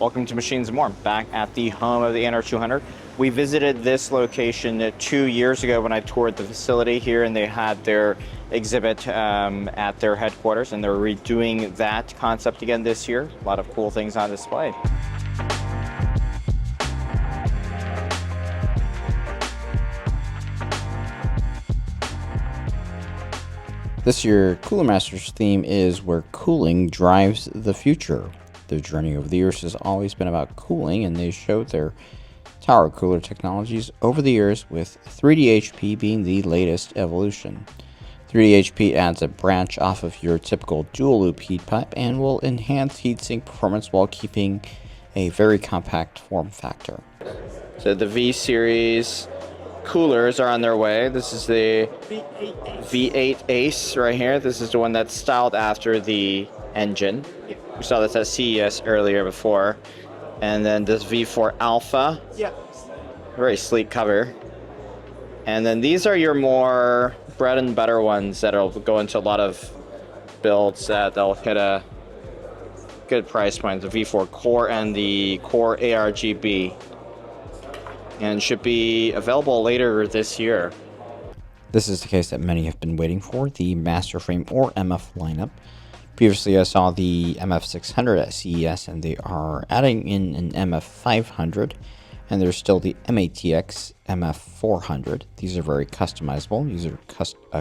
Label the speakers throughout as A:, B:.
A: Welcome to Machines and More, back at the home of the NR200. We visited this location 2 years ago when I toured the facility here, and they had their exhibit at their headquarters, and they're redoing that concept again this year. A lot of cool things on display. This year, Cooler Masters theme is where cooling drives the future. Their journey over the years has always been about cooling, and they showed their tower cooler technologies over the years, with 3D-HP being the latest evolution. 3D-HP adds a branch off of your typical dual loop heat pipe and will enhance heatsink performance while keeping a very compact form factor. So the V series coolers are on their way. This is the V8 Ace right here. This is the one that's styled after the engine. We saw this at CES earlier before. And then this V4 Alpha. Yeah. Very sleek cover. And then these are your more bread and butter ones that'll go into a lot of builds that they'll hit a good price point. The V4 Core and the Core ARGB. And should be available later this year. This is the case that many have been waiting for, the Masterframe or MF lineup. Previously I saw the MF 600 at CES, and they are adding in an MF 500, and there's still the mini-itx MF 400. These are very customizable. These are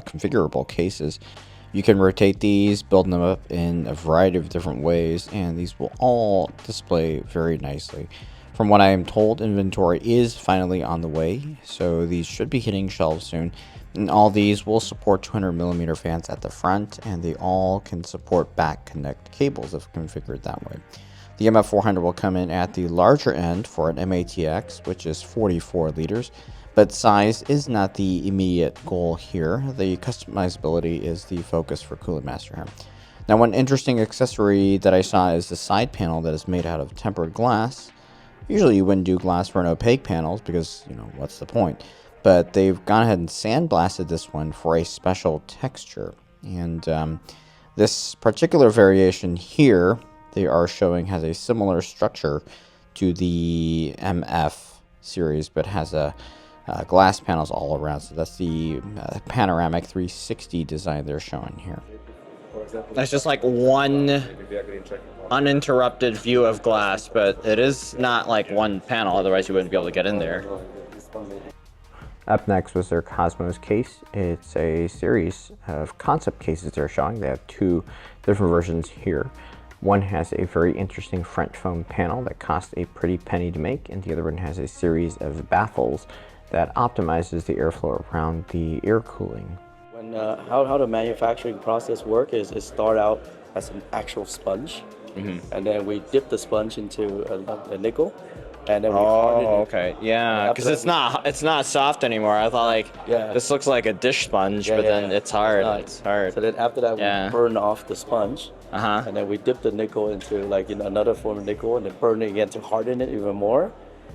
A: configurable cases. You can rotate these, build them up in a variety of different ways, and these will all display very nicely. From what I am told, inventory is finally on the way, so these should be hitting shelves soon. And all these will support 200mm fans at the front, and they all can support back connect cables if configured that way. The MF400 will come in at the larger end for an mini-itx, which is 44 liters, but size is not the immediate goal here. The customizability is the focus for Cooler Master here. Now, one interesting accessory that I saw is the side panel that is made out of tempered glass. Usually you wouldn't do glass for an opaque panels because, what's the point? But they've gone ahead and sandblasted this one for a special texture. And this particular variation here, they are showing, has a similar structure to the MF series, but has a glass panels all around. So that's the Panoramic 360 design they're showing here. That's just like one uninterrupted view of glass, but it is not like one panel, otherwise you wouldn't be able to get in there. Up next was their Cosmos case. It's a series of concept cases they're showing. They have two different versions here. One has a very interesting front foam panel that costs a pretty penny to make, and the other one has a series of baffles that optimizes the airflow around the air cooling.
B: How the manufacturing process works is it start out as an actual sponge, and then we dip the sponge into a nickel, and then we harden it.
A: Okay, yeah, because it's not soft anymore. I thought this looks like a dish sponge, but then it's hard. It's hard.
B: So then after that, we burn off the sponge, and then we dip the nickel into another form of nickel, and then burn it again to harden it even more,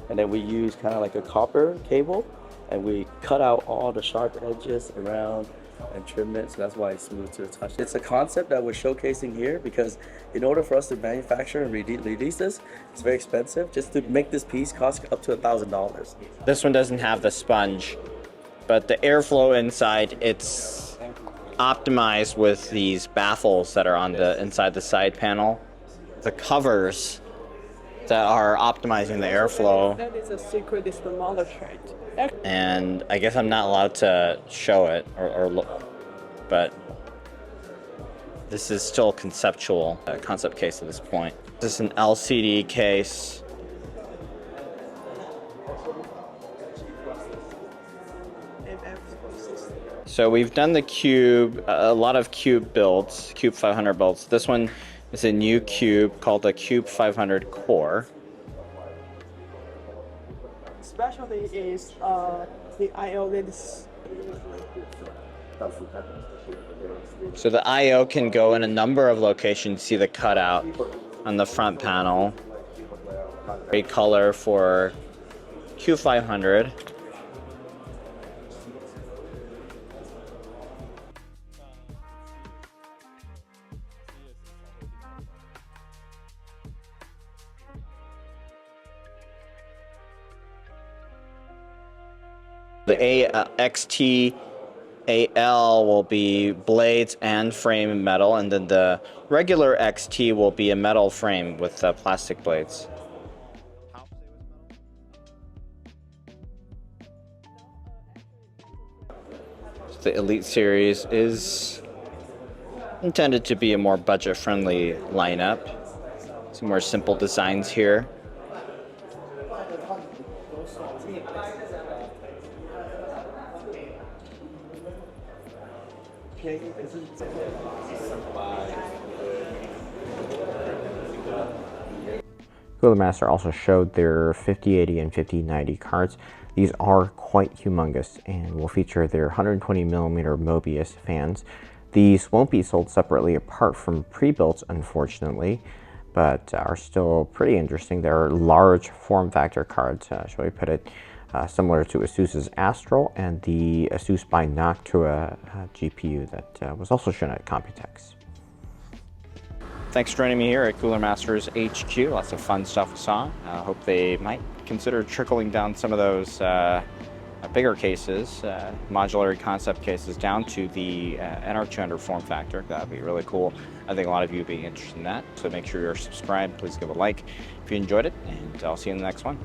B: and then we use kind of like a copper cable, and we cut out all the sharp edges around and trim it, so that's why it's smooth to the touch. It's a concept that we're showcasing here because in order for us to manufacture and release this, it's very expensive. Just to make this piece costs up to $1,000.
A: This one doesn't have the sponge, but the airflow inside, it's optimized with these baffles that are on the inside the side panel. The covers that are optimizing the airflow.
C: That is a secret, it's the model trait.
A: And I guess I'm not allowed to show it or look, but this is still conceptual, concept case at this point. This is an LCD case. So we've done the QUBE, a lot of QUBE builds, QUBE 500 builds. This one is a new QUBE called the QUBE 500 Core.
C: Specialty is the I/O lens.
A: So the I/O can go in a number of locations. See the cutout on the front panel. Great color for QUBE 500. The XT AL will be blades and frame in metal, and then the regular XT will be a metal frame with plastic blades. The Elite Series is intended to be a more budget-friendly lineup. Some more simple designs here. Cooler Master also showed their 5080 and 5090 cards. These are quite humongous and will feature their 120mm Mobius fans. These won't be sold separately apart from pre-builts, unfortunately, but are still pretty interesting. They're large form factor cards, shall we put it, similar to ASUS's Astral and the ASUS by Noctua GPU that was also shown at Computex. Thanks for joining me here at Cooler Masters HQ. Lots of fun stuff we saw. I hope they might consider trickling down some of those bigger cases, modular concept cases, down to the NR200 form factor. That would be really cool. I think a lot of you would be interested in that. So make sure you're subscribed. Please give a like if you enjoyed it, and I'll see you in the next one.